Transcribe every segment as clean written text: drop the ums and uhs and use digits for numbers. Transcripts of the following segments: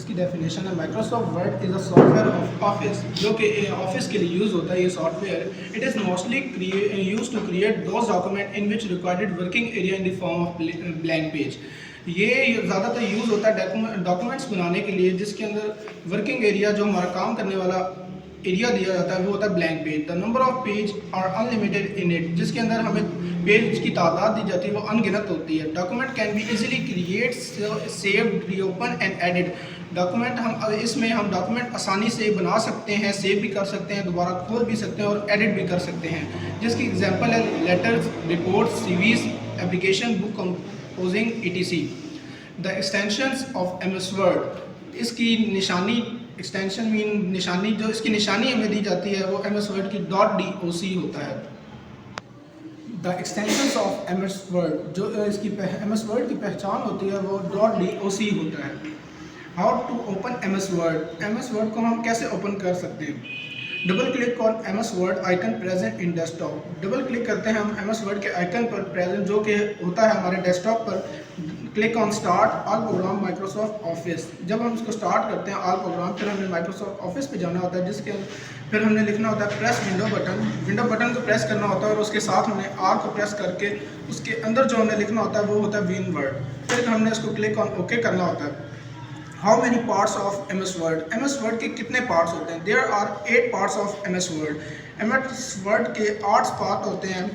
इसकी डेफिनेशन है Microsoft Word is a software of office जो कि ऑफिस के लिए यूज़ होता है। ये software it is mostly use to create those document in which required working area in the form of blank page. ये ज़्यादातर यूज़ होता है डॉक्यूमेंट्स बनाने के लिए जिसके अंदर वर्किंग एरिया जो हमारा काम करने वाला एरिया दिया जाता है वो होता है blank page. The number of page are unlimited in it, जिसके अंदर हमें पेज की तादाद दी जाती है वो अनगिनत होती है। Document can be easily create, saved, reopen and edit. Document हम डॉक्यूमेंट आसानी से बना सकते हैं, सेव भी कर सकते हैं, दोबारा खोल भी सकते हैं और एडिट भी कर सकते हैं। जिसकी एग्जांपल है letters, reports, CVs, application, book composing, etc। The extensions of MS word, इसकी निशानी जो इसकी निशानी हमें दी जाती है वो एमएस वर्ड की .doc होता है। The extensions of MS word, जो इसकी एमएस वर्ड की पहचान होती है वो .doc होता है। How to open MS Word को हम कैसे ओपन कर सकते हैं? Double click on MS Word icon present in desktop. डबल क्लिक करते हैं हम एमएस वर्ड के आइकन पर प्रेजेंट जो कि होता है हमारे डेस्कटॉप पर। Click on start all program Microsoft Office. जब हम इसको स्टार्ट करते हैं ऑल प्रोग्राम, फिर हमने माइक्रोसॉफ्ट ऑफिस पे जाना होता है, जिसके फिर हमने लिखना होता है प्रेस विंडो बटन को प्रेस करना होता है और उसके साथ हमने आर को प्रेस करके उसके अंदर जो हमने लिखना होता है वो होता है विन वर्ड। फिर हमने इसको क्लिक ऑन ओके करना होता है। How many parts of MS Word? MS Word के कितने पार्ट्स होते हैं? There are 8 parts of MS Word. MS Word के 8 पार्ट होते हैं।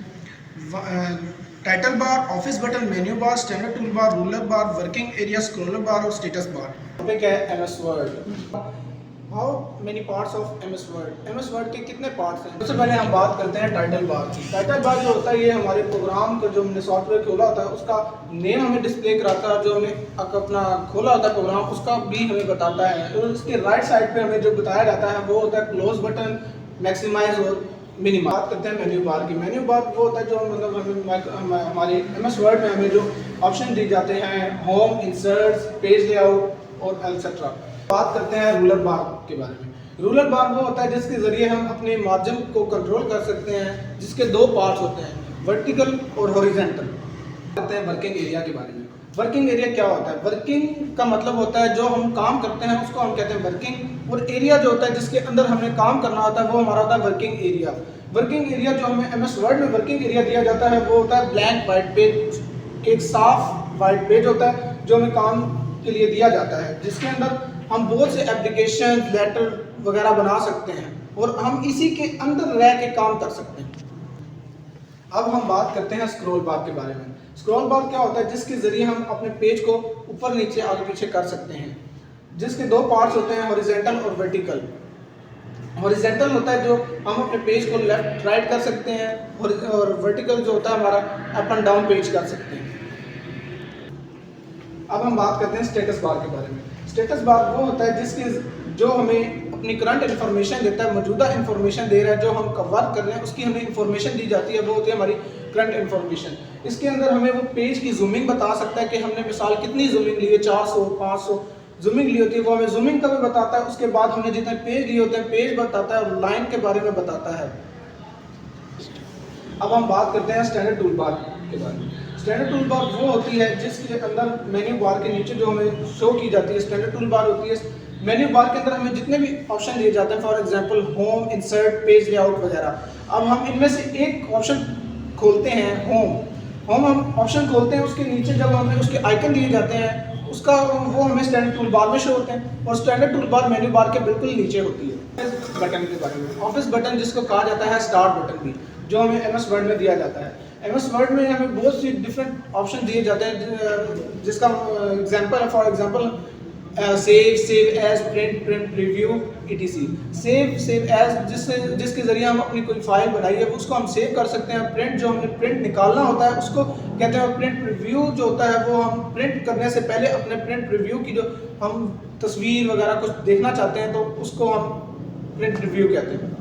Title bar, office button, menu bar, standard tool bar, ruler bar, working area, scroller bar और status bar. Topic है MS Word. How many parts of MS Word? MS Word के कितने parts हैं? सबसे पहले हम बात करते हैं टाइटल बार की। टाइटल बार जो होता है ये हमारे प्रोग्राम का जो हमने सॉफ्टवेयर खोला होता है उसका नेम हमें डिस्प्ले कराता है। जो हमने अपना खोला होता है प्रोग्राम उसका भी हमें बताता है। और उसके राइट साइड पे हमें जो बताया जाता है वो होता है क्लोज बटन, मैक्सिमाइज और मिनिमाइज। बात करते हैं मेन्यू बार की। मेन्यू बार वो होता है जो मतलब हमारे एमएस वर्ड में हमें जो ऑप्शन दी जाते हैं, होम, इंसर्ट, पेज लेआउट और एटसेट्रा। बात करते हैं रूलर बार के बारे में। रूलर बार वो होता है जिसके ज़रिए हम अपने मार्जिन को कंट्रोल कर सकते हैं, जिसके 2 पार्ट्स होते हैं, वर्टिकल और हॉरिजॉन्टल। करते हैं वर्किंग एरिया के बारे में। वर्किंग एरिया क्या होता है? वर्किंग का मतलब होता है जो हम काम करते हैं उसको हम कहते हैं वर्किंग, और एरिया जो होता है जिसके अंदर हमने काम करना होता है वो हमारा होता है वर्किंग एरिया। वर्किंग एरिया जो हमें एमएस वर्ड में वर्किंग एरिया दिया जाता है वो होता है ब्लैंक वाइट पेज। एक साफ वाइट पेज होता है जो हमें काम के लिए दिया जाता है, जिसके अंदर हम बहुत से एप्लीकेशन, लेटर वगैरह बना सकते हैं और हम इसी के अंदर रह के काम कर सकते हैं। अब हम बात करते हैं स्क्रॉल बार के बारे में। स्क्रॉल बार क्या होता है? जिसके जरिए हम अपने पेज को ऊपर नीचे आगे पीछे कर सकते हैं, जिसके 2 पार्ट्स होते हैं, हॉरिजॉन्टल और वर्टिकल। हॉरिजॉन्टल होता है जो हम अपने पेज को लेफ्ट राइट कर सकते हैं, और वर्टिकल जो होता है हमारा अप एंड डाउन पेज कर सकते हैं। अब हम बात करते हैं स्टेटस बार के बारे में। स्टेटस बार वो होता है जिसके जो हमें अपनी करंट इन्फॉर्मेशन देता है, मौजूदा इन्फॉर्मेशन दे रहा है, जो हम वर्क कर रहे हैं उसकी हमें इन्फॉर्मेशन दी जाती है, वो होती है हमारी करंट इन्फॉर्मेशन। इसके अंदर हमें वो पेज की जूमिंग बता सकता है कि हमने मिसाल कितनी जूमिंग ली है, 400 500 जूमिंग ली होती है, वो हमें जूमिंग का भी बताता है। उसके बाद हमने जितने पेज लिए होते हैं पेज बताता है और लाइन के बारे में बताता है। अब हम बात करते हैं स्टैंडर्ड टूल बार के बारे में। स्टैंडर्ड टूल बार वो होती है जिसके अंदर मेन्यू बार के नीचे जो हमें शो की जाती है स्टैंडर्ड टूल बार होती है। मेन्यू बार के अंदर हमें जितने भी ऑप्शन दिए जाते हैं, for example home, insert, page layout वगैरह। अब हम इनमें से एक ऑप्शन खोलते हैं, होम हम ऑप्शन खोलते हैं, उसके नीचे जब हमें उसके आइकन दिए जाते हैं उसका वो हमें स्टैंडर्ड टूल बार में शो होते हैं, और स्टैंडर्ड टूल बार मेन्यू बार के बिल्कुल नीचे होती है। बटन के बारे में, ऑफिस बटन जिसको कहा जाता है स्टार्ट बटन भी, जो हमें एमएस वर्ड में दिया जाता है। एमएस वर्ड में हमें बहुत सी डिफरेंट ऑप्शन दिए जाते हैं, जिसका एग्जांपल है for example save as, print preview, etc। Save as जिसके ज़रिए हम अपनी कोई फाइल बनाई है उसको हम सेव कर सकते हैं। प्रिंट जो हमने प्रिंट निकालना होता है उसको कहते हैं प्रिंट प्रीव्यू जो होता है वो हम प्रिंट करने से पहले अपने प्रिंट प्रीव्यू की जो हम तस्वीर वगैरह कुछ देखना चाहते हैं तो उसको हम प्रिंट प्रीव्यू कहते हैं।